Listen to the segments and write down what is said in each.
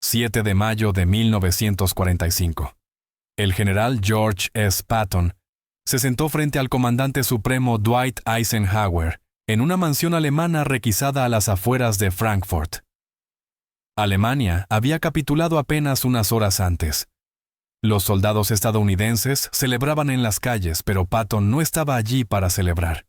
7 de mayo de 1945. El general George S. Patton se sentó frente al comandante supremo Dwight Eisenhower en una mansión alemana requisada a las afueras de Frankfurt. Alemania había capitulado apenas unas horas antes. Los soldados estadounidenses celebraban en las calles, pero Patton no estaba allí para celebrar.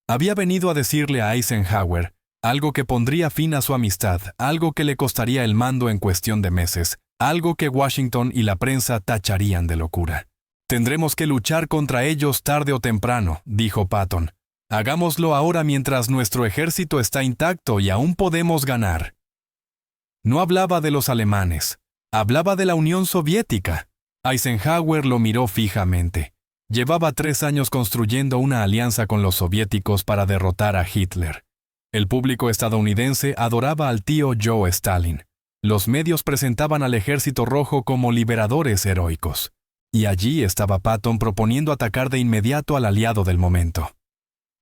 Había venido a decirle a Eisenhower algo que pondría fin a su amistad, algo que le costaría el mando en cuestión de meses, algo que Washington y la prensa tacharían de locura. «Tendremos que luchar contra ellos tarde o temprano», dijo Patton. «Hagámoslo ahora mientras nuestro ejército está intacto y aún podemos ganar». No hablaba de los alemanes, hablaba de la Unión Soviética. Eisenhower lo miró fijamente. Llevaba 3 años construyendo una alianza con los soviéticos para derrotar a Hitler. El público estadounidense adoraba al tío Joe Stalin. Los medios presentaban al Ejército Rojo como liberadores heroicos. Y allí estaba Patton proponiendo atacar de inmediato al aliado del momento.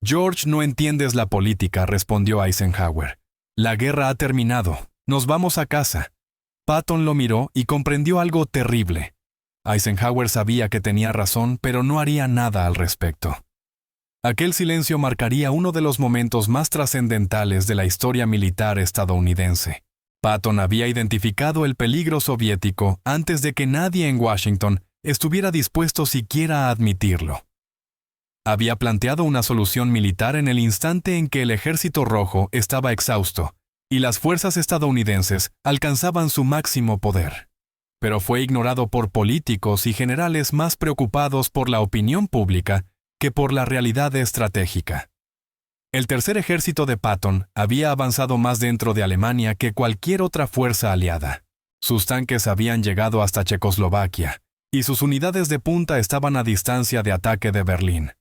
«George, no entiendes la política», respondió Eisenhower. «La guerra ha terminado. Nos vamos a casa». Patton lo miró y comprendió algo terrible. Eisenhower sabía que tenía razón, pero no haría nada al respecto. Aquel silencio marcaría uno de los momentos más trascendentales de la historia militar estadounidense. Patton había identificado el peligro soviético antes de que nadie en Washington estuviera dispuesto siquiera a admitirlo. Había planteado una solución militar en el instante en que el Ejército Rojo estaba exhausto y las fuerzas estadounidenses alcanzaban su máximo poder. Pero fue ignorado por políticos y generales más preocupados por la opinión pública que por la realidad estratégica. El tercer ejército de Patton había avanzado más dentro de Alemania que cualquier otra fuerza aliada. Sus tanques habían llegado hasta Checoslovaquia, y sus unidades de punta estaban a distancia de ataque de Berlín.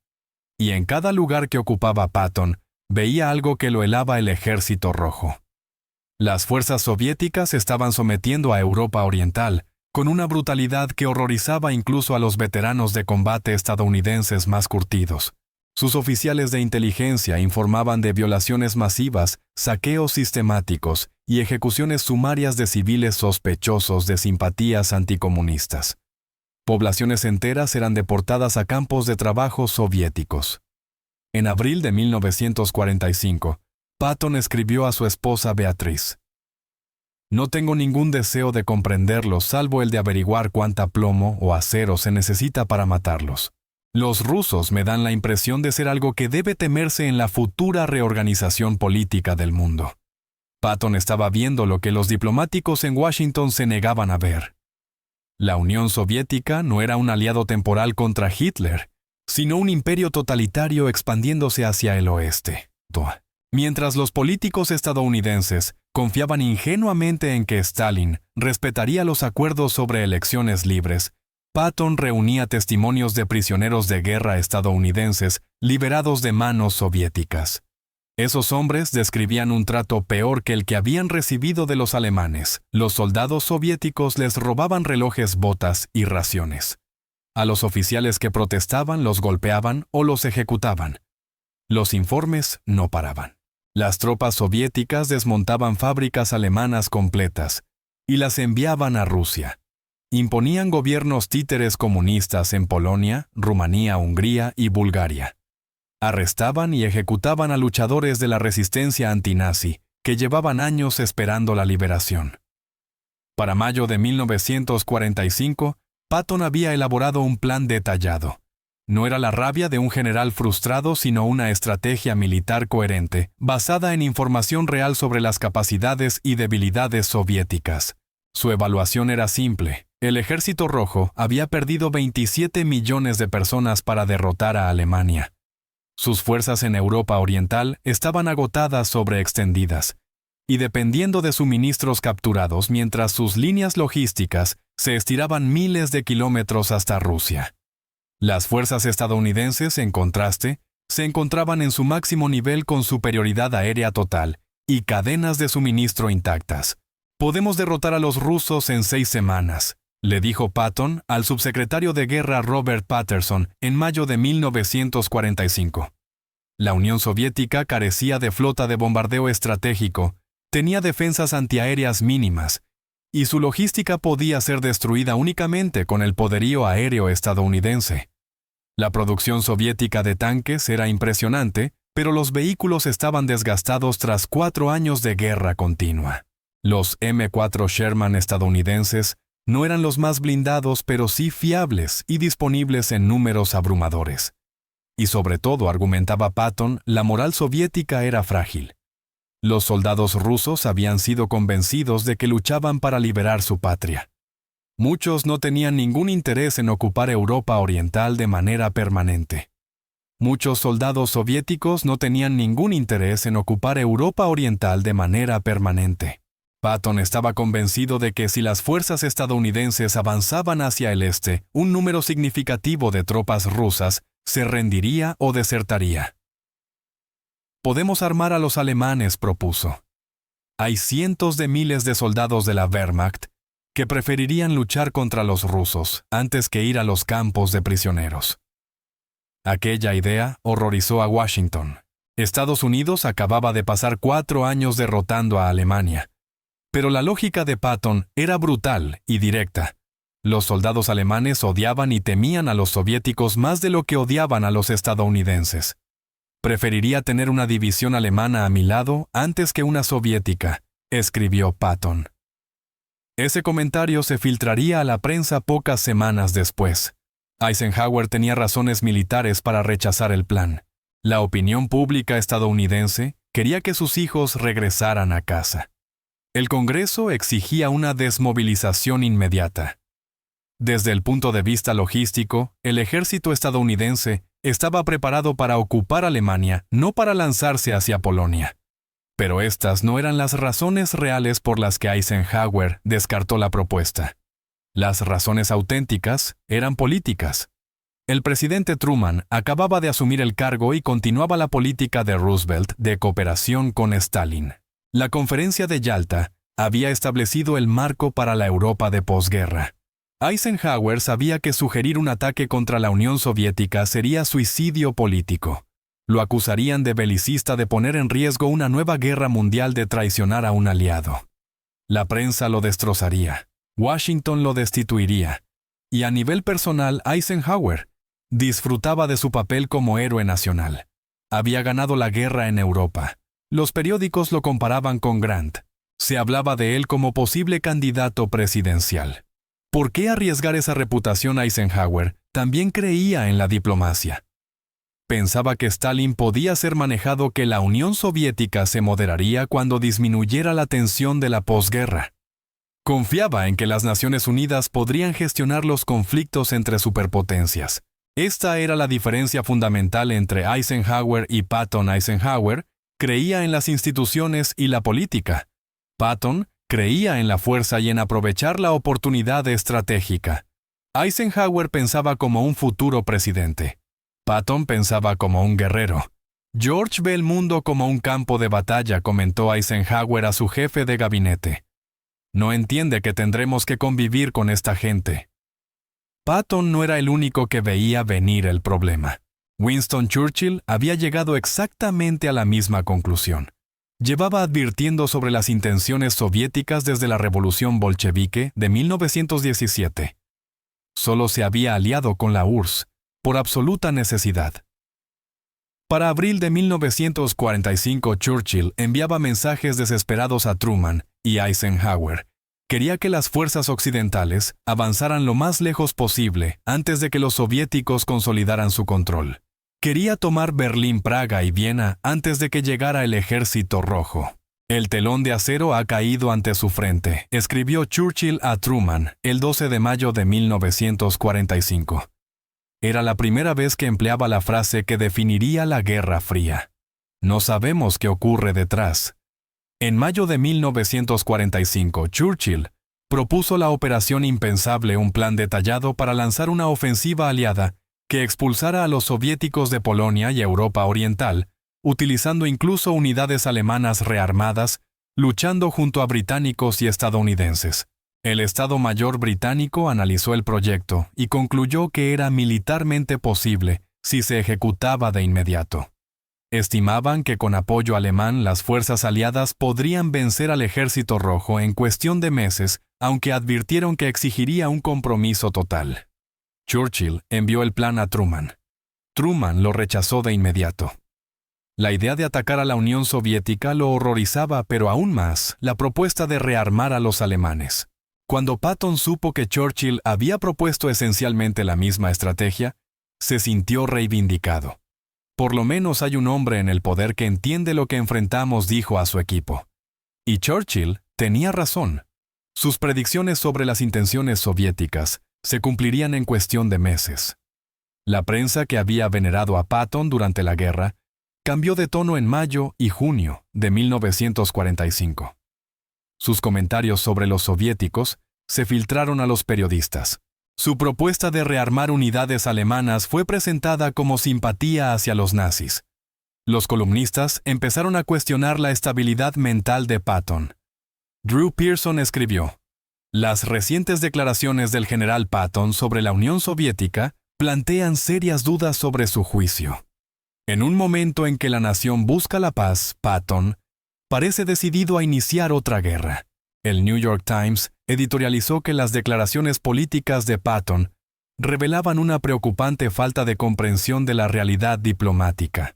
Y en cada lugar que ocupaba Patton, veía algo que lo helaba el Ejército Rojo. Las fuerzas soviéticas estaban sometiendo a Europa Oriental, con una brutalidad que horrorizaba incluso a los veteranos de combate estadounidenses más curtidos. Sus oficiales de inteligencia informaban de violaciones masivas, saqueos sistemáticos y ejecuciones sumarias de civiles sospechosos de simpatías anticomunistas. Poblaciones enteras eran deportadas a campos de trabajo soviéticos. En abril de 1945, Patton escribió a su esposa Beatriz: «No tengo ningún deseo de comprenderlos salvo el de averiguar cuánta plomo o acero se necesita para matarlos. Los rusos me dan la impresión de ser algo que debe temerse en la futura reorganización política del mundo». Patton estaba viendo lo que los diplomáticos en Washington se negaban a ver. La Unión Soviética no era un aliado temporal contra Hitler, sino un imperio totalitario expandiéndose hacia el oeste. Mientras los políticos estadounidenses confiaban ingenuamente en que Stalin respetaría los acuerdos sobre elecciones libres, Patton reunía testimonios de prisioneros de guerra estadounidenses liberados de manos soviéticas. Esos hombres describían un trato peor que el que habían recibido de los alemanes. Los soldados soviéticos les robaban relojes, botas y raciones. A los oficiales que protestaban los golpeaban o los ejecutaban. Los informes no paraban. Las tropas soviéticas desmontaban fábricas alemanas completas y las enviaban a Rusia. Imponían gobiernos títeres comunistas en Polonia, Rumanía, Hungría y Bulgaria. Arrestaban y ejecutaban a luchadores de la resistencia antinazi que llevaban años esperando la liberación. Para mayo de 1945, Patton había elaborado un plan detallado. No era la rabia de un general frustrado, sino una estrategia militar coherente, basada en información real sobre las capacidades y debilidades soviéticas. Su evaluación era simple. El Ejército Rojo había perdido 27 millones de personas para derrotar a Alemania. Sus fuerzas en Europa Oriental estaban agotadas, sobreextendidas, y dependiendo de suministros capturados, mientras sus líneas logísticas se estiraban miles de kilómetros hasta Rusia. Las fuerzas estadounidenses, en contraste, se encontraban en su máximo nivel con superioridad aérea total y cadenas de suministro intactas. «Podemos derrotar a los rusos en 6 semanas», le dijo Patton al subsecretario de Guerra Robert Patterson en mayo de 1945. La Unión Soviética carecía de flota de bombardeo estratégico, tenía defensas antiaéreas mínimas y su logística podía ser destruida únicamente con el poderío aéreo estadounidense. La producción soviética de tanques era impresionante, pero los vehículos estaban desgastados tras 4 años de guerra continua. Los M4 Sherman estadounidenses no eran los más blindados, pero sí fiables y disponibles en números abrumadores. Y sobre todo, argumentaba Patton, la moral soviética era frágil. Los soldados rusos habían sido convencidos de que luchaban para liberar su patria. Muchos no tenían ningún interés en ocupar Europa Oriental de manera permanente. Muchos soldados soviéticos no tenían ningún interés en ocupar Europa Oriental de manera permanente. Patton estaba convencido de que si las fuerzas estadounidenses avanzaban hacia el este, un número significativo de tropas rusas se rendiría o desertaría. Podemos armar a los alemanes, propuso. Hay cientos de miles de soldados de la Wehrmacht que preferirían luchar contra los rusos antes que ir a los campos de prisioneros. Aquella idea horrorizó a Washington. Estados Unidos acababa de pasar 4 años derrotando a Alemania. Pero la lógica de Patton era brutal y directa. Los soldados alemanes odiaban y temían a los soviéticos más de lo que odiaban a los estadounidenses. Preferiría tener una división alemana a mi lado antes que una soviética, escribió Patton. Ese comentario se filtraría a la prensa pocas semanas después. Eisenhower tenía razones militares para rechazar el plan. La opinión pública estadounidense quería que sus hijos regresaran a casa. El Congreso exigía una desmovilización inmediata. Desde el punto de vista logístico, el ejército estadounidense estaba preparado para ocupar Alemania, no para lanzarse hacia Polonia. Pero estas no eran las razones reales por las que Eisenhower descartó la propuesta. Las razones auténticas eran políticas. El presidente Truman acababa de asumir el cargo y continuaba la política de Roosevelt de cooperación con Stalin. La Conferencia de Yalta había establecido el marco para la Europa de posguerra. Eisenhower sabía que sugerir un ataque contra la Unión Soviética sería suicidio político. Lo acusarían de belicista, de poner en riesgo una nueva guerra mundial, de traicionar a un aliado. La prensa lo destrozaría. Washington lo destituiría. Y a nivel personal, Eisenhower disfrutaba de su papel como héroe nacional. Había ganado la guerra en Europa. Los periódicos lo comparaban con Grant. Se hablaba de él como posible candidato presidencial. ¿Por qué arriesgar esa reputación? Eisenhower también creía en la diplomacia. Pensaba que Stalin podía ser manejado, que la Unión Soviética se moderaría cuando disminuyera la tensión de la posguerra. Confiaba en que las Naciones Unidas podrían gestionar los conflictos entre superpotencias. Esta era la diferencia fundamental entre Eisenhower y Patton. Eisenhower creía en las instituciones y la política. Patton creía en la fuerza y en aprovechar la oportunidad estratégica. Eisenhower pensaba como un futuro presidente. Patton pensaba como un guerrero. George ve el mundo como un campo de batalla, comentó Eisenhower a su jefe de gabinete. No entiende que tendremos que convivir con esta gente. Patton no era el único que veía venir el problema. Winston Churchill había llegado exactamente a la misma conclusión. Llevaba advirtiendo sobre las intenciones soviéticas desde la Revolución Bolchevique de 1917. Solo se había aliado con la URSS, por absoluta necesidad. Para abril de 1945, Churchill enviaba mensajes desesperados a Truman y Eisenhower. Quería que las fuerzas occidentales avanzaran lo más lejos posible antes de que los soviéticos consolidaran su control. Quería tomar Berlín, Praga y Viena antes de que llegara el Ejército Rojo. El telón de acero ha caído ante su frente, escribió Churchill a Truman el 12 de mayo de 1945. Era la primera vez que empleaba la frase que definiría la Guerra Fría. No sabemos qué ocurre detrás. En mayo de 1945, Churchill propuso la Operación Impensable, un plan detallado para lanzar una ofensiva aliada que expulsara a los soviéticos de Polonia y Europa Oriental, utilizando incluso unidades alemanas rearmadas, luchando junto a británicos y estadounidenses. El Estado Mayor británico analizó el proyecto y concluyó que era militarmente posible si se ejecutaba de inmediato. Estimaban que con apoyo alemán las fuerzas aliadas podrían vencer al Ejército Rojo en cuestión de meses, aunque advirtieron que exigiría un compromiso total. Churchill envió el plan a Truman. Truman lo rechazó de inmediato. La idea de atacar a la Unión Soviética lo horrorizaba, pero aún más la propuesta de rearmar a los alemanes. Cuando Patton supo que Churchill había propuesto esencialmente la misma estrategia, se sintió reivindicado. Por lo menos hay un hombre en el poder que entiende lo que enfrentamos, dijo a su equipo. Y Churchill tenía razón. Sus predicciones sobre las intenciones soviéticas se cumplirían en cuestión de meses. La prensa que había venerado a Patton durante la guerra cambió de tono en mayo y junio de 1945. Sus comentarios sobre los soviéticos se filtraron a los periodistas. Su propuesta de rearmar unidades alemanas fue presentada como simpatía hacia los nazis. Los columnistas empezaron a cuestionar la estabilidad mental de Patton. Drew Pearson escribió: "Las recientes declaraciones del general Patton sobre la Unión Soviética plantean serias dudas sobre su juicio. En un momento en que la nación busca la paz, Patton parece decidido a iniciar otra guerra". El New York Times editorializó que las declaraciones políticas de Patton revelaban una preocupante falta de comprensión de la realidad diplomática.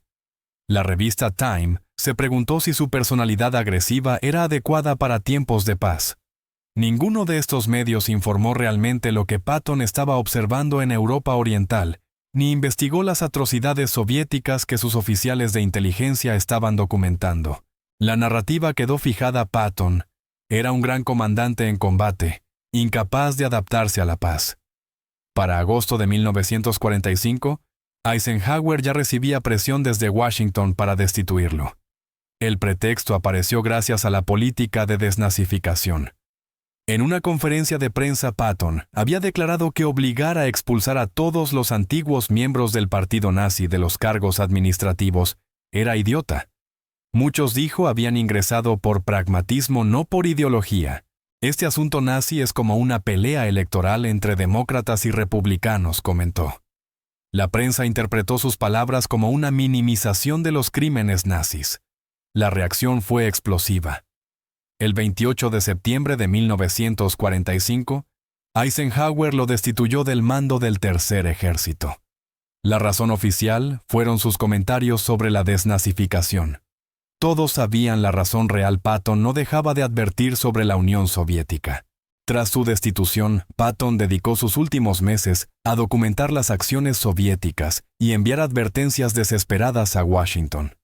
La revista Time se preguntó si su personalidad agresiva era adecuada para tiempos de paz. Ninguno de estos medios informó realmente lo que Patton estaba observando en Europa Oriental, ni investigó las atrocidades soviéticas que sus oficiales de inteligencia estaban documentando. La narrativa quedó fijada a Patton. Era un gran comandante en combate, incapaz de adaptarse a la paz. Para agosto de 1945, Eisenhower ya recibía presión desde Washington para destituirlo. El pretexto apareció gracias a la política de desnazificación. En una conferencia de prensa, Patton había declarado que obligar a expulsar a todos los antiguos miembros del partido nazi de los cargos administrativos era idiota. Muchos, dijo, habían ingresado por pragmatismo, no por ideología. Este asunto nazi es como una pelea electoral entre demócratas y republicanos, comentó. La prensa interpretó sus palabras como una minimización de los crímenes nazis. La reacción fue explosiva. El 28 de septiembre de 1945, Eisenhower lo destituyó del mando del Tercer Ejército. La razón oficial fueron sus comentarios sobre la desnazificación. Todos sabían la razón real. Patton no dejaba de advertir sobre la Unión Soviética. Tras su destitución, Patton dedicó sus últimos meses a documentar las acciones soviéticas y enviar advertencias desesperadas a Washington.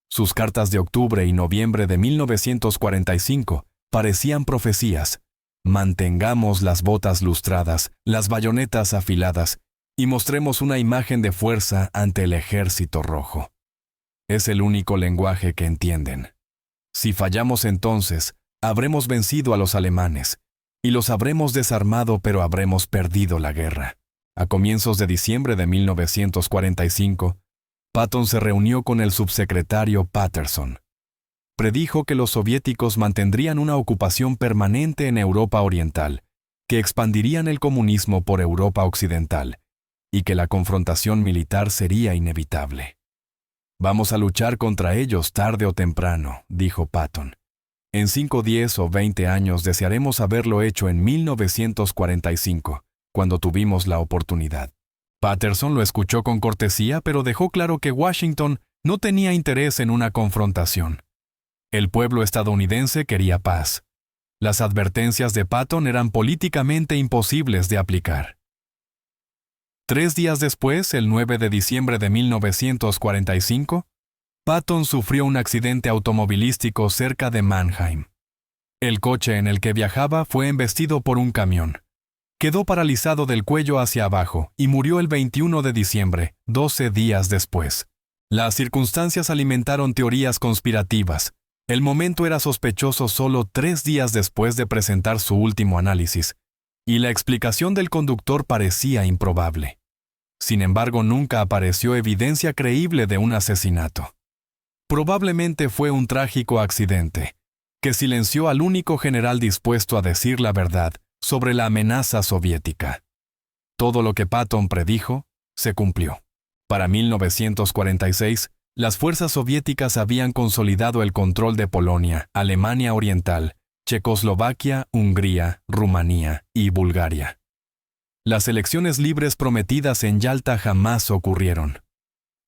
Sus cartas de octubre y noviembre de 1945 parecían profecías. Mantengamos las botas lustradas, las bayonetas afiladas, y mostremos una imagen de fuerza ante el Ejército Rojo. Es el único lenguaje que entienden. Si fallamos entonces, habremos vencido a los alemanes, y los habremos desarmado, pero habremos perdido la guerra. A comienzos de diciembre de 1945, Patton se reunió con el subsecretario Patterson. Predijo que los soviéticos mantendrían una ocupación permanente en Europa Oriental, que expandirían el comunismo por Europa Occidental, y que la confrontación militar sería inevitable. «Vamos a luchar contra ellos tarde o temprano», dijo Patton. «En 5, 10 o 20 años desearemos haberlo hecho en 1945, cuando tuvimos la oportunidad». Patterson lo escuchó con cortesía, pero dejó claro que Washington no tenía interés en una confrontación. El pueblo estadounidense quería paz. Las advertencias de Patton eran políticamente imposibles de aplicar. 3 días después, el 9 de diciembre de 1945, Patton sufrió un accidente automovilístico cerca de Mannheim. El coche en el que viajaba fue embestido por un camión. Quedó paralizado del cuello hacia abajo y murió el 21 de diciembre, 12 días después. Las circunstancias alimentaron teorías conspirativas. El momento era sospechoso solo 3 días después de presentar su último análisis, y la explicación del conductor parecía improbable. Sin embargo, nunca apareció evidencia creíble de un asesinato. Probablemente fue un trágico accidente, que silenció al único general dispuesto a decir la verdad sobre la amenaza soviética. Todo lo que Patton predijo se cumplió. Para 1946, Las fuerzas soviéticas habían consolidado el control de Polonia, Alemania Oriental, Checoslovaquia, Hungría, Rumanía y Bulgaria. Las elecciones libres prometidas en Yalta jamás ocurrieron.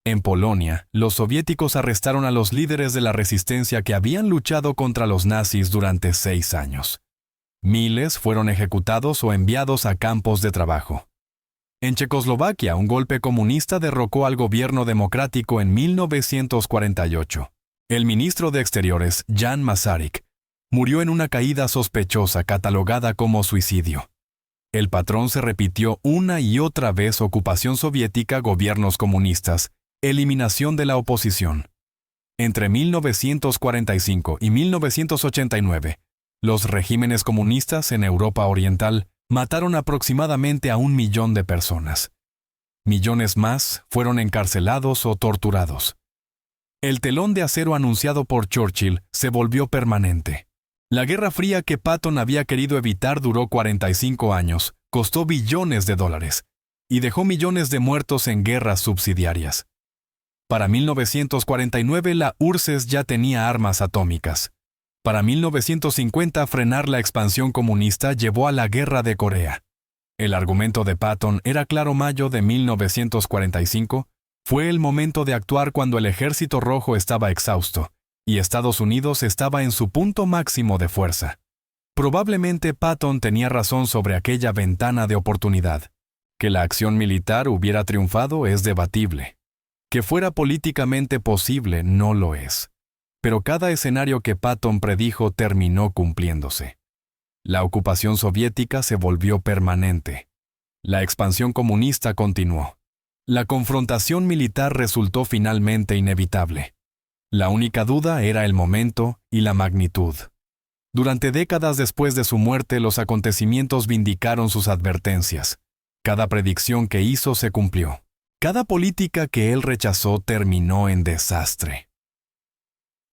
En Polonia, los soviéticos arrestaron a los líderes de la resistencia que habían luchado contra los nazis durante 6 años. Miles fueron ejecutados o enviados a campos de trabajo. En Checoslovaquia, un golpe comunista derrocó al gobierno democrático en 1948. El ministro de Exteriores, Jan Masaryk, murió en una caída sospechosa catalogada como suicidio. El patrón se repitió una y otra vez: ocupación soviética, gobiernos comunistas, eliminación de la oposición. Entre 1945 y 1989, los regímenes comunistas en Europa Oriental mataron aproximadamente a 1 millón de personas. Millones más fueron encarcelados o torturados. El telón de acero anunciado por Churchill se volvió permanente. La Guerra Fría que Patton había querido evitar duró 45 años, costó billones de dólares y dejó millones de muertos en guerras subsidiarias. Para 1949 la URSS ya tenía armas atómicas. Para 1950 frenar la expansión comunista llevó a la Guerra de Corea. El argumento de Patton era claro: mayo de 1945 fue el momento de actuar cuando el Ejército Rojo estaba exhausto y Estados Unidos estaba en su punto máximo de fuerza. Probablemente Patton tenía razón sobre aquella ventana de oportunidad. Que la acción militar hubiera triunfado es debatible. Que fuera políticamente posible no lo es. Pero cada escenario que Patton predijo terminó cumpliéndose. La ocupación soviética se volvió permanente. La expansión comunista continuó. La confrontación militar resultó finalmente inevitable. La única duda era el momento y la magnitud. Durante décadas después de su muerte, los acontecimientos vindicaron sus advertencias. Cada predicción que hizo se cumplió. Cada política que él rechazó terminó en desastre.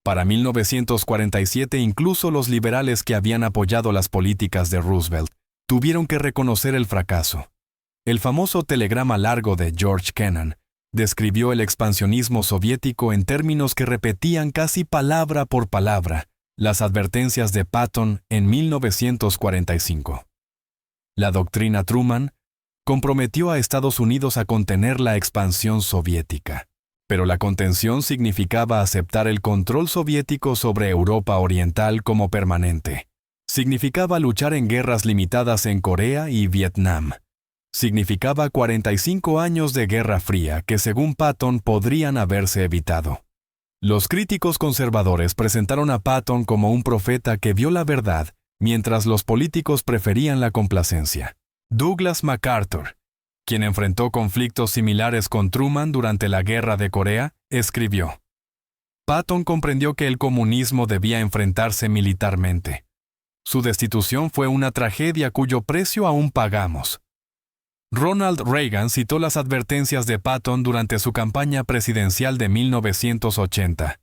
Para 1947, incluso los liberales que habían apoyado las políticas de Roosevelt tuvieron que reconocer el fracaso. El famoso telegrama largo de George Kennan describió el expansionismo soviético en términos que repetían casi palabra por palabra las advertencias de Patton en 1945. La doctrina Truman comprometió a Estados Unidos a contener la expansión soviética. Pero la contención significaba aceptar el control soviético sobre Europa Oriental como permanente. Significaba luchar en guerras limitadas en Corea y Vietnam. Significaba 45 años de Guerra Fría que, según Patton, podrían haberse evitado. Los críticos conservadores presentaron a Patton como un profeta que vio la verdad, mientras los políticos preferían la complacencia. Douglas MacArthur, quien enfrentó conflictos similares con Truman durante la Guerra de Corea, escribió: Patton comprendió que el comunismo debía enfrentarse militarmente. Su destitución fue una tragedia cuyo precio aún pagamos. Ronald Reagan citó las advertencias de Patton durante su campaña presidencial de 1980.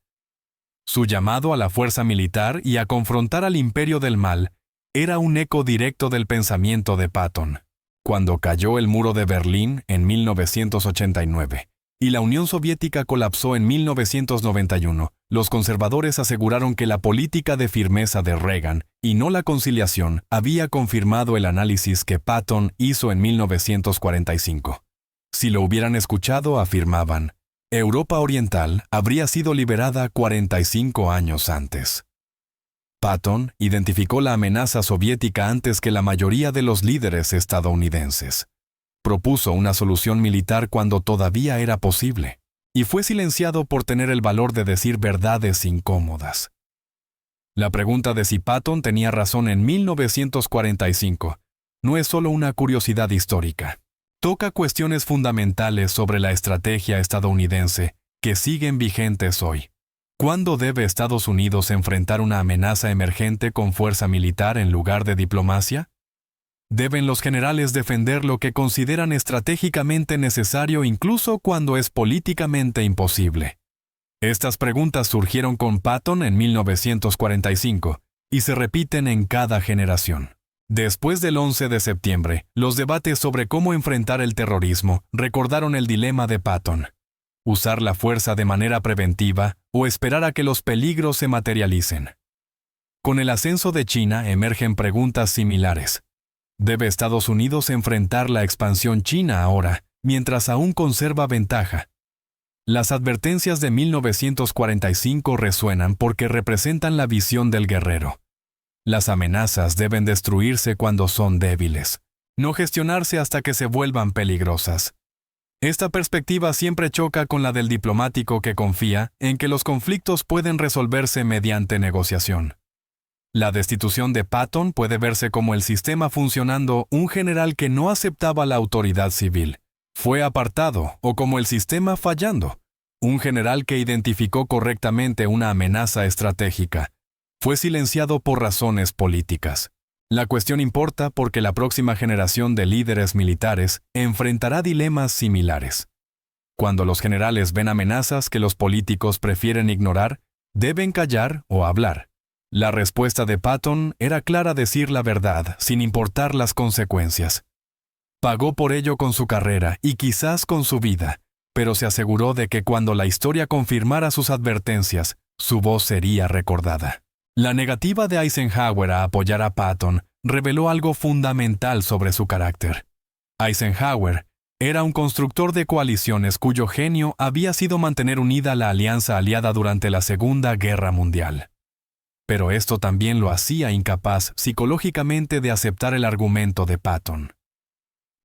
Su llamado a la fuerza militar y a confrontar al imperio del mal era un eco directo del pensamiento de Patton. Cuando cayó el muro de Berlín en 1989 y la Unión Soviética colapsó en 1991, los conservadores aseguraron que la política de firmeza de Reagan y no la conciliación había confirmado el análisis que Patton hizo en 1945. Si lo hubieran escuchado, afirmaban, Europa Oriental habría sido liberada 45 años antes. Patton identificó la amenaza soviética antes que la mayoría de los líderes estadounidenses. Propuso una solución militar cuando todavía era posible, y fue silenciado por tener el valor de decir verdades incómodas. La pregunta de si Patton tenía razón en 1945 no es solo una curiosidad histórica. Toca cuestiones fundamentales sobre la estrategia estadounidense que siguen vigentes hoy. ¿Cuándo debe Estados Unidos enfrentar una amenaza emergente con fuerza militar en lugar de diplomacia? ¿Deben los generales defender lo que consideran estratégicamente necesario incluso cuando es políticamente imposible? Estas preguntas surgieron con Patton en 1945 y se repiten en cada generación. Después del 11 de septiembre, los debates sobre cómo enfrentar el terrorismo recordaron el dilema de Patton. usar la fuerza de manera preventiva o esperar a que los peligros se materialicen. Con el ascenso de China emergen preguntas similares. ¿Debe Estados Unidos enfrentar la expansión china ahora, mientras aún conserva ventaja? Las advertencias de 1945 resuenan porque representan la visión del guerrero. Las amenazas deben destruirse cuando son débiles, no gestionarse hasta que se vuelvan peligrosas. Esta perspectiva siempre choca con la del diplomático que confía en que los conflictos pueden resolverse mediante negociación. La destitución de Patton puede verse como el sistema funcionando un general que no aceptaba la autoridad civil. Fue apartado, o como el sistema fallando. Un general que identificó correctamente una amenaza estratégica. Fue silenciado por razones políticas. La cuestión importa porque la próxima generación de líderes militares enfrentará dilemas similares. Cuando los generales ven amenazas que los políticos prefieren ignorar, deben callar o hablar. La respuesta de Patton era clara: decir la verdad, sin importar las consecuencias. Pagó por ello con su carrera y quizás con su vida, pero se aseguró de que cuando la historia confirmara sus advertencias, su voz sería recordada. La negativa de Eisenhower a apoyar a Patton reveló algo fundamental sobre su carácter. Eisenhower era un constructor de coaliciones cuyo genio había sido mantener unida la alianza aliada durante la Segunda Guerra Mundial. Pero esto también lo hacía incapaz psicológicamente de aceptar el argumento de Patton.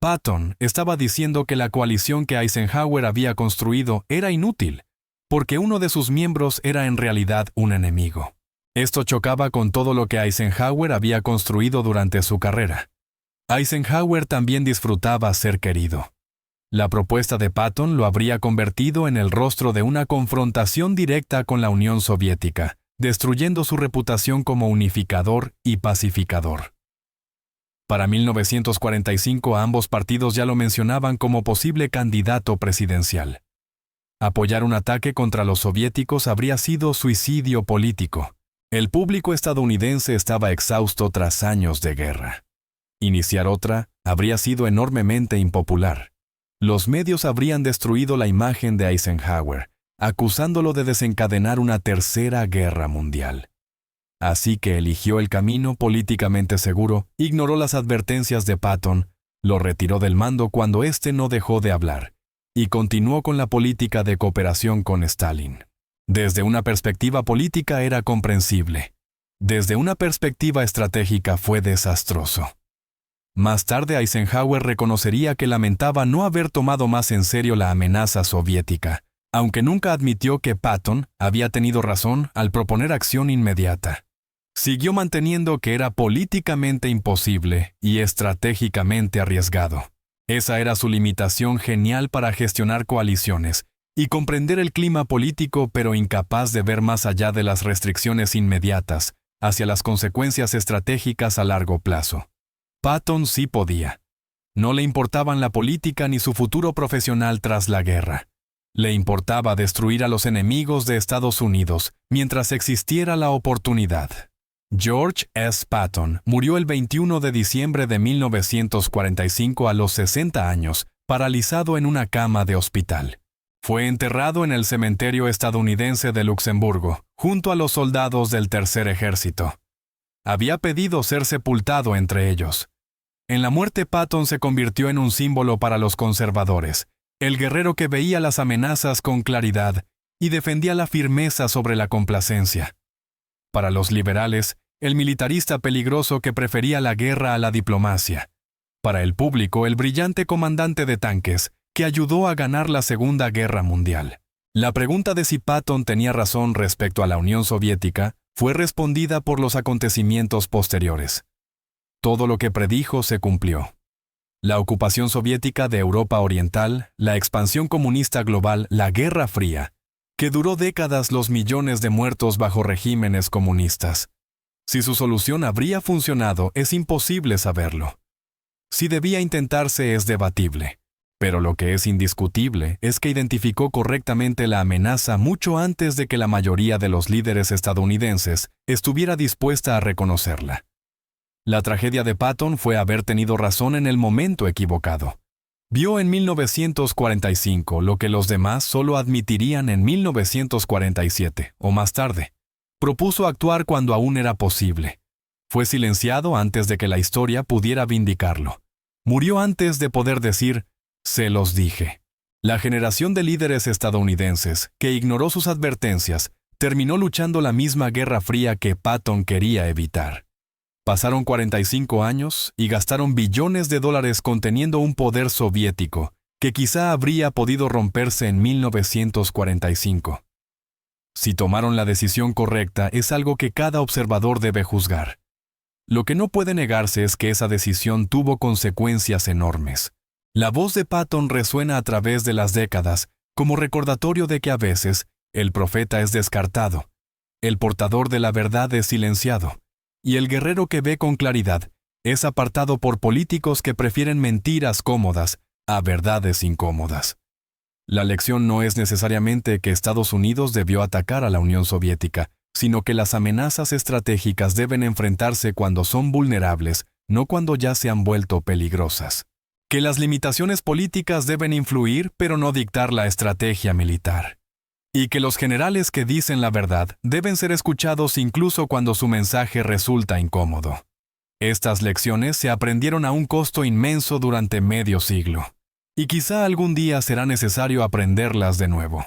Patton estaba diciendo que la coalición que Eisenhower había construido era inútil, porque uno de sus miembros era en realidad un enemigo. Esto chocaba con todo lo que Eisenhower había construido durante su carrera. Eisenhower también disfrutaba ser querido. La propuesta de Patton lo habría convertido en el rostro de una confrontación directa con la Unión Soviética, destruyendo su reputación como unificador y pacificador. Para 1945 ambos partidos ya lo mencionaban como posible candidato presidencial. Apoyar un ataque contra los soviéticos habría sido suicidio político. El público estadounidense estaba exhausto tras años de guerra. Iniciar otra habría sido enormemente impopular. Los medios habrían destruido la imagen de Eisenhower, acusándolo de desencadenar una tercera guerra mundial. Así que eligió el camino políticamente seguro, ignoró las advertencias de Patton, lo retiró del mando cuando éste no dejó de hablar, y continuó con la política de cooperación con Stalin. Desde una perspectiva política era comprensible. Desde una perspectiva estratégica fue desastroso. Más tarde Eisenhower reconocería que lamentaba no haber tomado más en serio la amenaza soviética, aunque nunca admitió que Patton había tenido razón al proponer acción inmediata. Siguió manteniendo que era políticamente imposible y estratégicamente arriesgado. Esa era su limitación genial para gestionar coaliciones y comprender el clima político, pero incapaz de ver más allá de las restricciones inmediatas hacia las consecuencias estratégicas a largo plazo. Patton sí podía. No le importaban la política ni su futuro profesional tras la guerra. Le importaba destruir a los enemigos de Estados Unidos mientras existiera la oportunidad. George S. Patton murió el 21 de diciembre de 1945 a los 60 años, paralizado en una cama de hospital. Fue enterrado en el cementerio estadounidense de Luxemburgo, junto a los soldados del Tercer Ejército. Había pedido ser sepultado entre ellos. En la muerte Patton se convirtió en un símbolo para los conservadores, el guerrero que veía las amenazas con claridad y defendía la firmeza sobre la complacencia. Para los liberales, el militarista peligroso que prefería la guerra a la diplomacia. Para el público, el brillante comandante de tanques que ayudó a ganar la Segunda Guerra Mundial. La pregunta de si Patton tenía razón respecto a la Unión Soviética fue respondida por los acontecimientos posteriores. Todo lo que predijo se cumplió. La ocupación soviética de Europa Oriental, la expansión comunista global, la Guerra Fría, que duró décadas, los millones de muertos bajo regímenes comunistas. Si su solución habría funcionado, es imposible saberlo. Si debía intentarse, es debatible. Pero lo que es indiscutible es que identificó correctamente la amenaza mucho antes de que la mayoría de los líderes estadounidenses estuviera dispuesta a reconocerla. La tragedia de Patton fue haber tenido razón en el momento equivocado. Vio en 1945 lo que los demás solo admitirían en 1947 o más tarde. Propuso actuar cuando aún era posible. Fue silenciado antes de que la historia pudiera vindicarlo. Murió antes de poder decir, «Se los dije». La generación de líderes estadounidenses, que ignoró sus advertencias, terminó luchando la misma Guerra Fría que Patton quería evitar. Pasaron 45 años y gastaron billones de dólares conteniendo un poder soviético que quizá habría podido romperse en 1945. Si tomaron la decisión correcta es algo que cada observador debe juzgar. Lo que no puede negarse es que esa decisión tuvo consecuencias enormes. La voz de Patton resuena a través de las décadas como recordatorio de que a veces el profeta es descartado, el portador de la verdad es silenciado, y el guerrero que ve con claridad es apartado por políticos que prefieren mentiras cómodas a verdades incómodas. La lección no es necesariamente que Estados Unidos debió atacar a la Unión Soviética, sino que las amenazas estratégicas deben enfrentarse cuando son vulnerables, no cuando ya se han vuelto peligrosas. Que las limitaciones políticas deben influir, pero no dictar la estrategia militar. Y que los generales que dicen la verdad deben ser escuchados incluso cuando su mensaje resulta incómodo. Estas lecciones se aprendieron a un costo inmenso durante medio siglo. Y quizá algún día será necesario aprenderlas de nuevo.